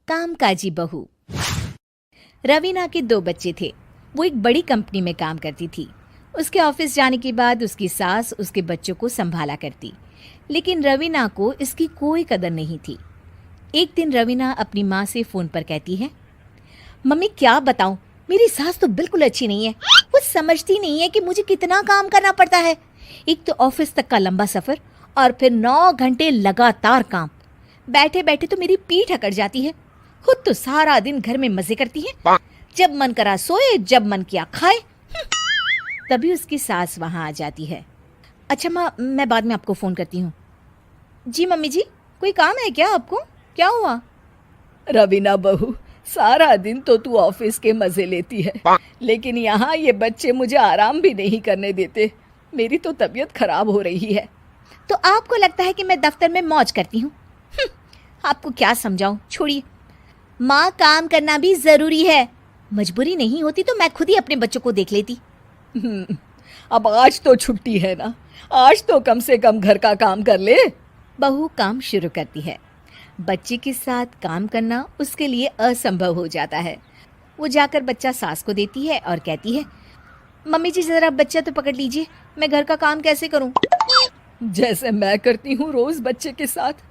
कामकाजी बहू। रवीना के 2 बच्चे थे। वो एक बड़ी कंपनी में काम करती थी। उसके ऑफिस जाने के बाद उसकी सास उसके बच्चों को संभाला करती, लेकिन रवीना को इसकी कोई कदर नहीं थी। एक दिन रवीना अपनी माँ से फ़ोन पर कहती है, मम्मी क्या बताऊं, मेरी सास तो बिल्कुल अच्छी नहीं है। वो समझती नहीं है कि मुझे कितना काम करना पड़ता है। एक तो ऑफिस तक का लंबा सफ़र और फिर 9 घंटे लगातार काम। बैठे बैठे तो मेरी पीठ अकड़ जाती है। खुद तो सारा दिन घर में मजे करती है, जब मन करा सोए, जब मन किया खाए। तभी उसकी सास वहां आ जाती है। अच्छा माँ, मैं बाद में आपको फ़ोन करती हूँ। जी मम्मी जी, कोई काम है क्या आपको? क्या हुआ? रवीना बहू, सारा दिन तो तू ऑफिस के मजे लेती है, लेकिन यहाँ ये बच्चे मुझे आराम भी नहीं करने देते। मेरी तो तबीयत खराब हो रही है। तो आपको लगता है कि मैं दफ्तर में मौज करती हूँ? आपको क्या समझाऊं, छोड़िए। माँ, काम करना भी ज़रूरी है। मजबूरी नहीं होती तो मैं खुद ही अपने बच्चों को देख लेती। अब आज तो छुट्टी है ना, आज तो कम से कम घर का काम कर ले। बहू काम शुरू करती है। बच्चे के साथ काम करना उसके लिए असंभव हो जाता है। वो जाकर बच्चा सास को देती है और कहती है, मम्मी जी ज़रा बच्चा तो पकड़ लीजिए, मैं घर का काम कैसे करूं? जैसे मैं करती हूँ रोज बच्चे के साथ।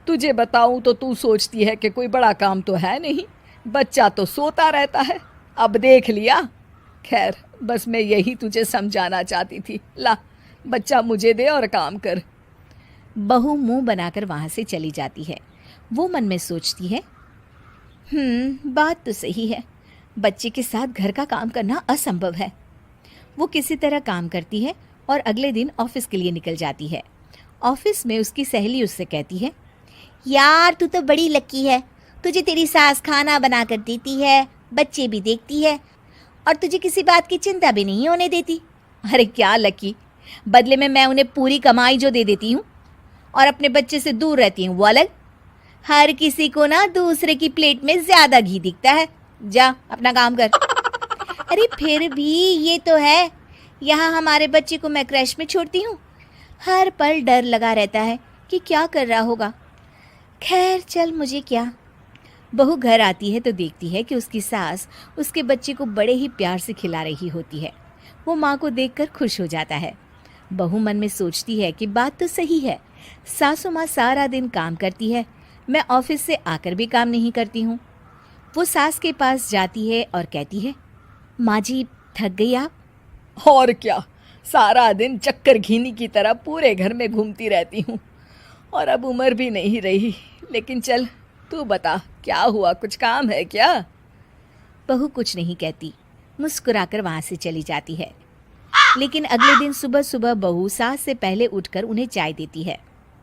तुझे बताऊं तो तू सोचती है कि कोई बड़ा काम तो है नहीं, बच्चा तो सोता रहता है। अब देख लिया। खैर, बस मैं यही तुझे समझाना चाहती थी। ला, बच्चा मुझे दे और काम कर। बहू मुंह बनाकर वहां से चली जाती है। वो मन में सोचती है, बात तो सही है, बच्चे के साथ घर का काम करना असंभव है। वो किसी तरह काम करती है और अगले दिन ऑफिस के लिए निकल जाती है। ऑफिस में उसकी सहेली उससे कहती है, यार तू तो बड़ी लकी है, तुझे तेरी सास खाना बना कर देती है, बच्चे भी देखती है और तुझे किसी बात की चिंता भी नहीं होने देती। अरे क्या लकी, बदले में मैं उन्हें पूरी कमाई जो दे देती हूँ और अपने बच्चे से दूर रहती हूँ वो अलग। हर किसी को ना दूसरे की प्लेट में ज्यादा घी दिखता है। जा अपना काम कर। अरे फिर भी ये तो है, यहाँ हमारे बच्चे को मैं क्रैश में छोड़ती हूँ, हर पल डर लगा रहता है कि क्या कर रहा होगा। खैर चल, मुझे क्या। बहू घर आती है तो देखती है कि उसकी सास उसके बच्चे को बड़े ही प्यार से खिला रही होती है। वो माँ को देखकर खुश हो जाता है। बहू मन में सोचती है कि बात तो सही है, सासू माँ सारा दिन काम करती है, मैं ऑफिस से आकर भी काम नहीं करती हूँ। वो सास के पास जाती है और कहती है, माँ जी थक गई आप? और क्या, सारा दिन चक्कर घीनी की तरह पूरे घर में घूमती रहती हूँ और अब उम्र भी नहीं रही। लेकिन चल, तू बता क्या हुआ, कुछ काम है क्या? बहू कुछ नहीं कहती, मुस्कुराकर वहाँ से चली जाती है। लेकिन अगले दिन सुबह सुबह बहू सास से पहले उठकर उन्हें चाय देती है।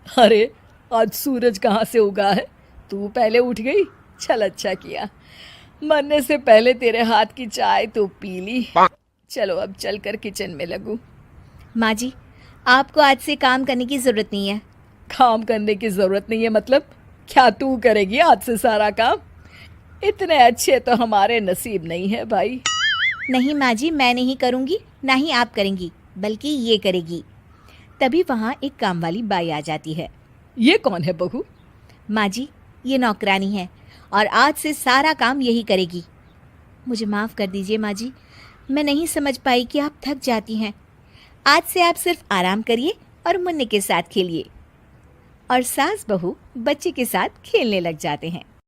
अरे, आज सूरज कहाँ से उगा है? तू पहले उठ गई, चल अच्छा किया। मरने से पहले तेरे हाथ की चाय तो पी ली। चलो अब चलकर किचन में लगूं। माँ जी, आपको आज से काम करने की ज़रूरत नहीं है। काम करने की ज़रूरत नहीं है मतलब? क्या तू करेगी आज से सारा काम? इतने अच्छे तो हमारे नसीब नहीं है भाई। नहीं माँ जी, मैं नहीं करूँगी, ना ही आप करेंगी, बल्कि ये करेगी। तभी वहाँ एक काम वाली बाई आ जाती है। ये कौन है बहू? माँ जी, ये नौकरानी है और आज से सारा काम यही करेगी। मुझे माफ़ कर दीजिए माँ जी, मैं नहीं समझ पाई कि आप थक जाती हैं। आज से आप सिर्फ आराम करिए और मुन्ने के साथ खेलिए। और सास बहू बच्चे के साथ खेलने लग जाते हैं।